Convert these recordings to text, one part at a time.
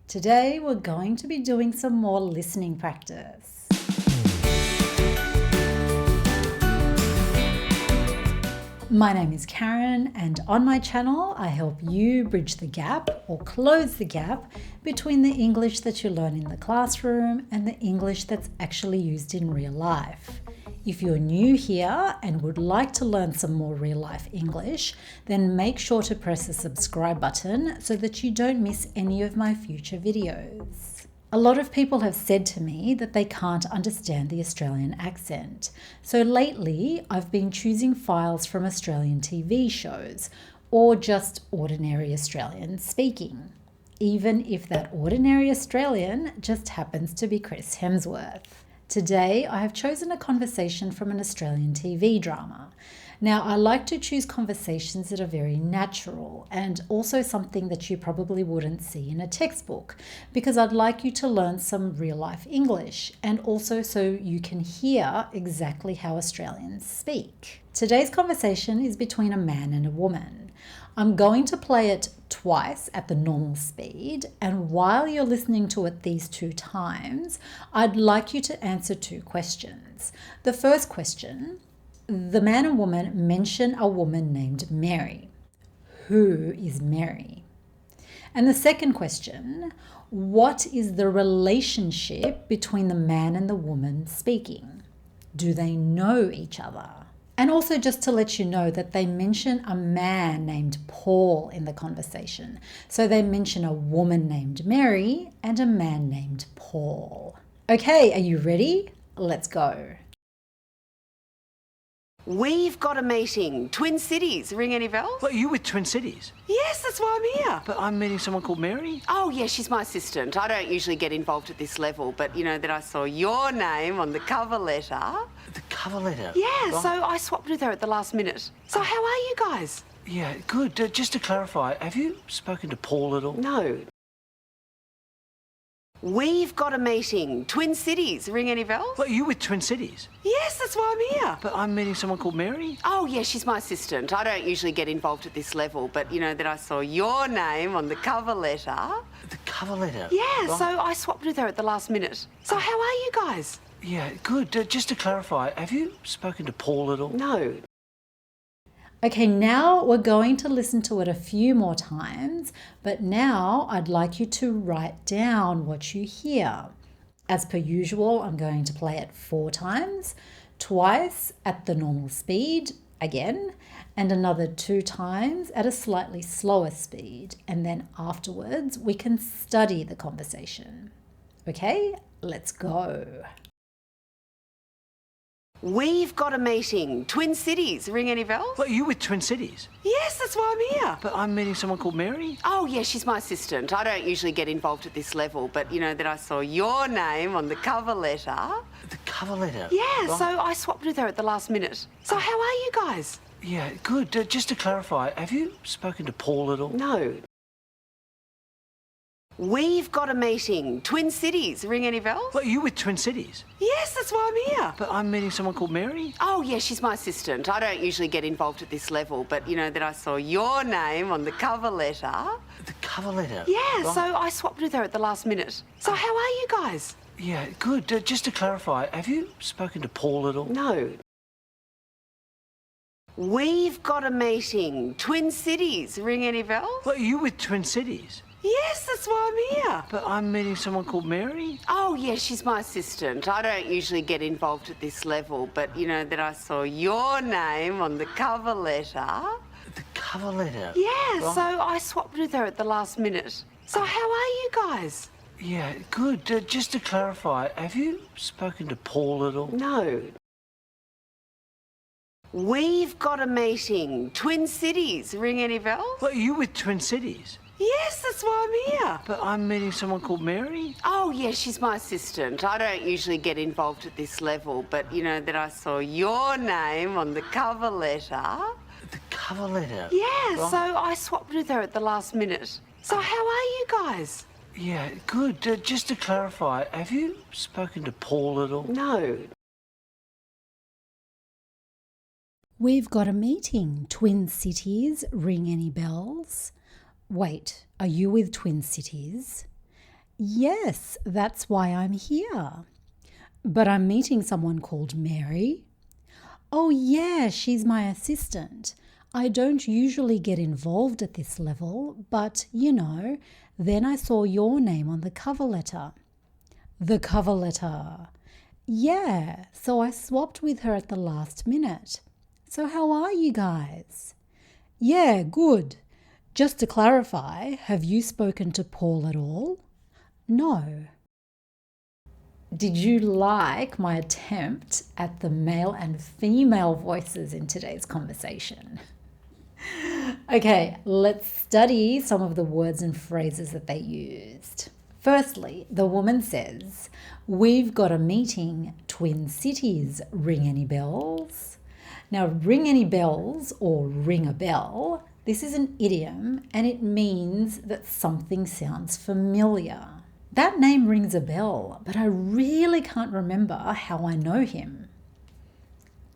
Today we're going to be doing some more listening practice. My name is Karen, and on my channel I help you bridge the gap or close the gap between the English that you learn in the classroom and the English that's actually used in real life. If you're new here and would like to learn some more real-life English, then make sure to press the subscribe button so that you don't miss any of my future videos. A lot of people have said to me that they can't understand the Australian accent. So lately, I've been choosing files from Australian TV shows or just ordinary Australians speaking, even if that ordinary Australian just happens to be Chris Hemsworth. Today, I have chosen a conversation from an Australian TV drama. Now, I like to choose conversations that are very natural and also something that you probably wouldn't see in a textbook, because I'd like you to learn some real-life English and also so you can hear exactly how Australians speak. Today's conversation is between a man and a woman. I'm going to play it twice at the normal speed, and while you're listening to it these 2 times, I'd like you to answer 2 questions. The first question: the man and woman mention a woman named Mary. Who is Mary? And the second question: what is the relationship between the man and the woman speaking? Do they know each other? And also just to let you know that they mention a man named Paul in the conversation. So they mention a woman named Mary and a man named Paul. Okay, are you ready? Let's go. We've got a meeting. Twin Cities. Ring any bells? What, are you with Twin Cities? Yes, that's why I'm here. But I'm meeting someone called Mary. Oh, yeah, she's my assistant. I don't usually get involved at this level, but, you know, that I saw your name on the cover letter. The cover letter? Yeah, Right. so I swapped with her at the last minute. So how are you guys? Yeah, good. Just to clarify, have you spoken to Paul at all? No. We've got a meeting. Twin Cities. Ring any bells? What, are you with Twin Cities? Yes, that's why I'm here. But I'm meeting someone called Mary. Oh, yeah, she's my assistant. I don't usually get involved at this level, but, you know, that I saw your name on the cover letter. The cover letter? Yeah, Right. so I swapped with her at the last minute. So how are you guys? Yeah, good. Just to clarify, have you spoken to Paul at all? No. Okay, now we're going to listen to it a few more times, but now I'd like you to write down what you hear. As per usual, I'm going to play it 4 times, twice at the normal speed, again, and another 2 times at a slightly slower speed. And then afterwards, we can study the conversation. Okay, let's go. We've got a meeting. Twin Cities. Ring any bells? What, are you with Twin Cities? Yes, that's why I'm here. But I'm meeting someone called Mary. Oh, yeah, she's my assistant. I don't usually get involved at this level, but, you know, that I saw your name on the cover letter. The cover letter? Yeah, Right. so I swapped with her at the last minute. So how are you guys? Yeah, good. Just to clarify, have you spoken to Paul at all? No. We've got a meeting. Twin Cities. Ring any bells? What, are you with Twin Cities? Yes, that's why I'm here. But I'm meeting someone called Mary. Oh, yeah, she's my assistant. I don't usually get involved at this level, but, you know, that I saw your name on the cover letter. The cover letter? Yeah, Right. so I swapped with her at the last minute. So how are you guys? Yeah, good. Just to clarify, have you spoken to Paul at all? No. We've got a meeting. Twin Cities. Ring any bells? What, are you with Twin Cities? Yes, that's why I'm here. But I'm meeting someone called Mary. Oh, yeah, she's my assistant. I don't usually get involved at this level, but, you know, that I saw your name on the cover letter. The cover letter? Yeah, Right. so I swapped with her at the last minute. So how are you guys? Yeah, good. Just to clarify, have you spoken to Paul at all? No. We've got a meeting. Twin Cities. Ring any bells? What, are you with Twin Cities? Yes, that's why I'm here. But I'm meeting someone called Mary. Oh, yeah, she's my assistant. I don't usually get involved at this level, but, you know, that I saw your name on the cover letter. The cover letter? Yeah, Right. so I swapped with her at the last minute. So how are you guys? Yeah, good. Just to clarify, have you spoken to Paul at all? No. We've got a meeting. Twin Cities. Ring any bells? Wait, are you with Twin Cities? Yes, that's why I'm here. But I'm meeting someone called Mary. Oh, yeah, she's my assistant. I don't usually get involved at this level, but, then I saw your name on the cover letter. The cover letter. Yeah, so I swapped with her at the last minute. So how are you guys? Yeah, good. Just to clarify, have you spoken to Paul at all? No. Did you like my attempt at the male and female voices in today's conversation? Okay, let's study some of the words and phrases that they used. Firstly, the woman says, "We've got a meeting, Twin Cities, ring any bells?" Now, ring any bells or ring a bell, this is an idiom and it means that something sounds familiar. That name rings a bell, but I really can't remember how I know him.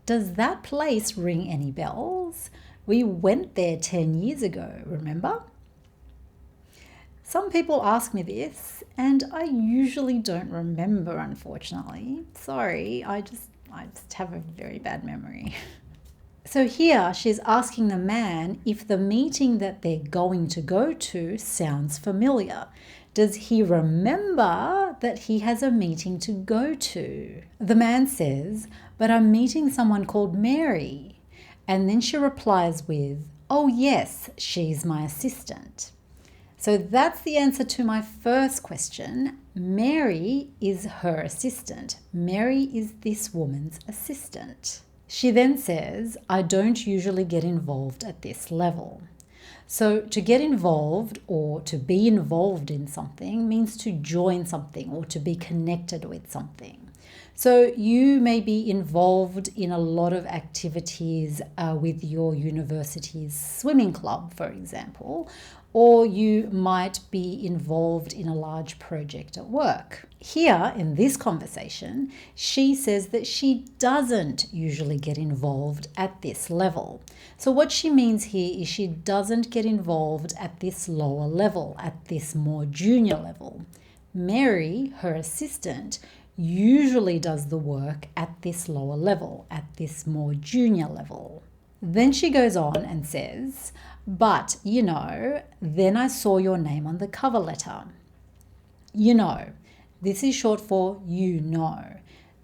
Does that place ring any bells? We went there 10 years ago, remember? Some people ask me this, and I usually don't remember, unfortunately. Sorry, I just have a very bad memory. So here she's asking the man if the meeting that they're going to go to sounds familiar. Does he remember that he has a meeting to go to? The man says, "But I'm meeting someone called Mary." And then she replies with, "Oh yes, she's my assistant." So that's the answer to my first question. Mary is her assistant. Mary is this woman's assistant. She then says, "I don't usually get involved at this level." So to get involved or to be involved in something means to join something or to be connected with something. So you may be involved in a lot of activities with your university's swimming club, for example, or you might be involved in a large project at work. Here in this conversation, she says that she doesn't usually get involved at this level. So what she means here is she doesn't get involved at this lower level, at this more junior level. Mary, her assistant, usually does the work at this lower level, at this more junior level. Then she goes on and says, "But, then I saw your name on the cover letter." This is short for you know.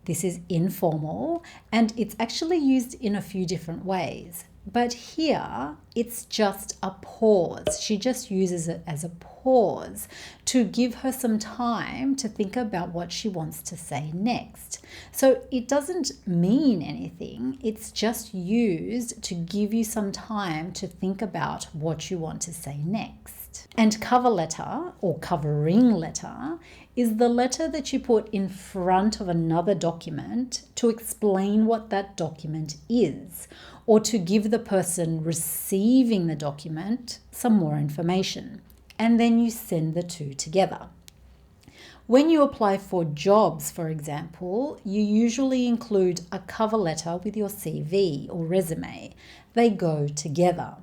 This is informal and it's actually used in a few different ways. But here, it's just a pause. She just uses it as a pause to give her some time to think about what she wants to say next. So it doesn't mean anything. It's just used to give you some time to think about what you want to say next. And cover letter or covering letter is the letter that you put in front of another document to explain what that document is, or to give the person receiving the document some more information. And then you send the two together. When you apply for jobs, for example, you usually include a cover letter with your CV or resume. They go together.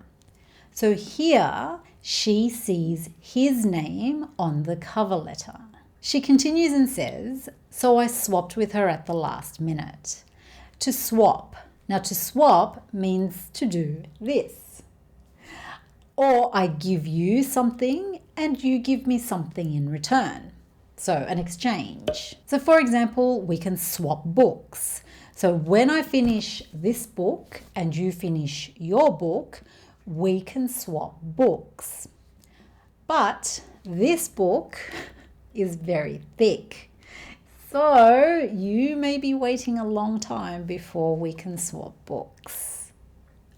So here, she sees his name on the cover letter. She continues and says, "So I swapped with her at the last minute." To swap. Now, to swap means to do this. Or I give you something and you give me something in return. So an exchange. So for example, we can swap books. So when I finish this book and you finish your book, we can swap books. But this book is very thick. So you may be waiting a long time before we can swap books.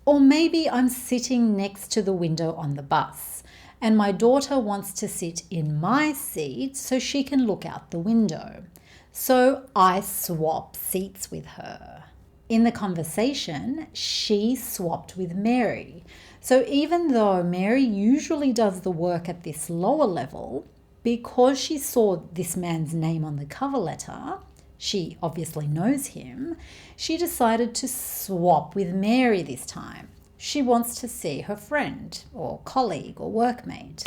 Or maybe I'm sitting next to the window on the bus and my daughter wants to sit in my seat so she can look out the window. So I swap seats with her. In the conversation, she swapped with Mary. So even though Mary usually does the work at this lower level, because she saw this man's name on the cover letter, she obviously knows him, she decided to swap with Mary this time. She wants to see her friend or colleague or workmate.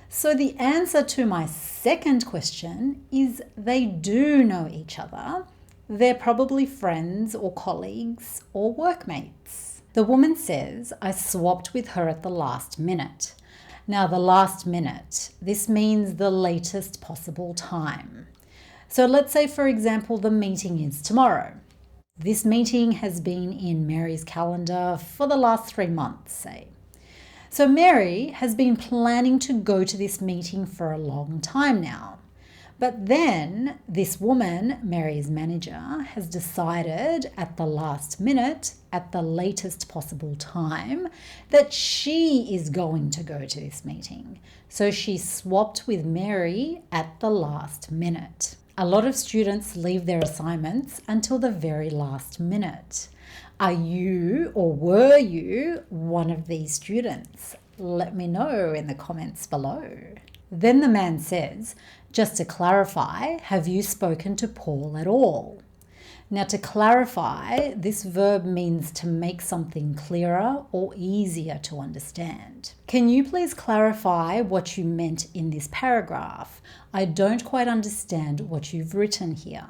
So the answer to my second question is they do know each other. They're probably friends or colleagues or workmates. The woman says, I swapped with her at the last minute. Now, the last minute, this means the latest possible time. So let's say, for example, the meeting is tomorrow. This meeting has been in Mary's calendar for the last 3 months, say. So Mary has been planning to go to this meeting for a long time now. But then this woman, Mary's manager, has decided at the last minute, at the latest possible time, that she is going to go to this meeting. So she swapped with Mary at the last minute. A lot of students leave their assignments until the very last minute. Are you or were you one of these students? Let me know in the comments below. Then the man says, just to clarify, have you spoken to Paul at all? Now, to clarify, this verb means to make something clearer or easier to understand. Can you please clarify what you meant in this paragraph? I don't quite understand what you've written here.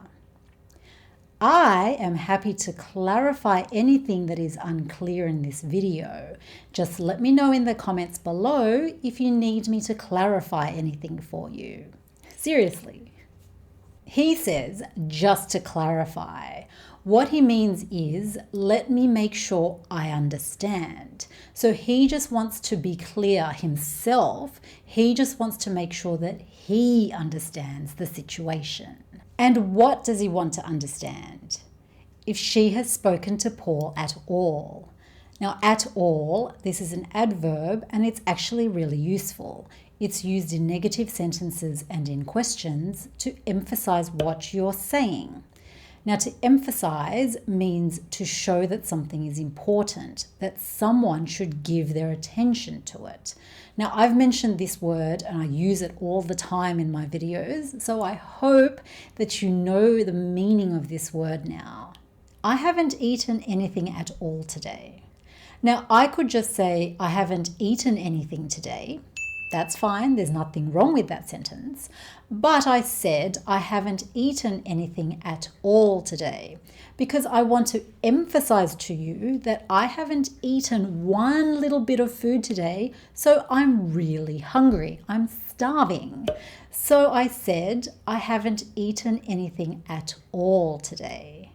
I am happy to clarify anything that is unclear in this video. Just let me know in the comments below if you need me to clarify anything for you. Seriously. He says, just to clarify. What he means is, let me make sure I understand. So he just wants to be clear himself. He just wants to make sure that he understands the situation. And what does he want to understand? If she has spoken to Paul at all. Now, at all, this is an adverb and it's actually really useful. It's used in negative sentences and in questions to emphasize what you're saying. Now, to emphasize means to show that something is important, that someone should give their attention to it. Now, I've mentioned this word and I use it all the time in my videos, so I hope that you know the meaning of this word now. I haven't eaten anything at all today. Now, I could just say, I haven't eaten anything today. That's fine, there's nothing wrong with that sentence. But I said I haven't eaten anything at all today because I want to emphasize to you that I haven't eaten one little bit of food today, so I'm really hungry. I'm starving. So I said I haven't eaten anything at all today.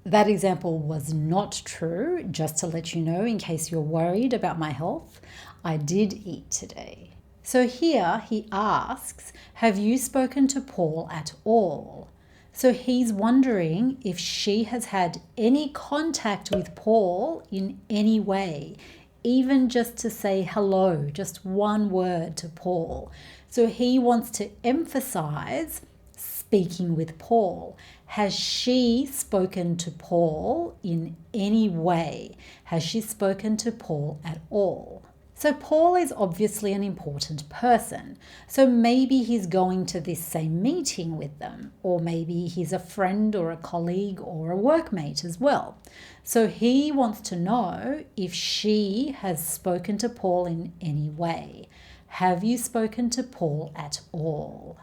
That example was not true, just to let you know in case you're worried about my health. I did eat today. So here he asks, have you spoken to Paul at all? So he's wondering if she has had any contact with Paul in any way, even just to say hello, just one word to Paul. So he wants to emphasize speaking with Paul. Has she spoken to Paul in any way? Has she spoken to Paul at all? So Paul is obviously an important person. So maybe he's going to this same meeting with them, or maybe he's a friend or a colleague or a workmate as well. So he wants to know if she has spoken to Paul in any way. Have you spoken to Paul at all?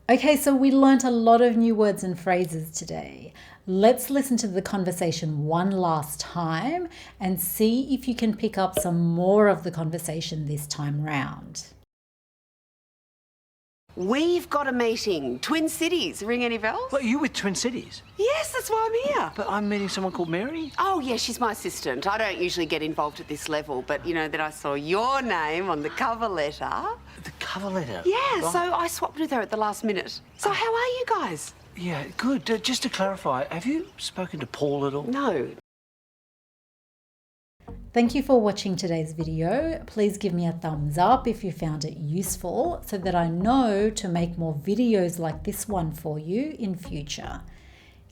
Okay, so we learnt a lot of new words and phrases today. Let's listen to the conversation one last time and see if you can pick up some more of the conversation this time round. We've got a meeting. Twin Cities. Ring any bells? What, are you with Twin Cities? Yes, that's why I'm here. But I'm meeting someone called Mary. Oh, yeah, she's my assistant. I don't usually get involved at this level, but, you know, that I saw your name on the cover letter. The cover letter? Yeah, Right. so I swapped with her at the last minute. So how are you guys? Yeah, good. Just to clarify, have you spoken to Paul at all? No. Thank you for watching today's video. Please give me a thumbs up if you found it useful so that I know to make more videos like this one for you in future.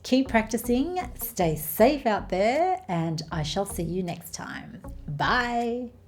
Keep practicing, stay safe out there, and I shall see you next time. Bye.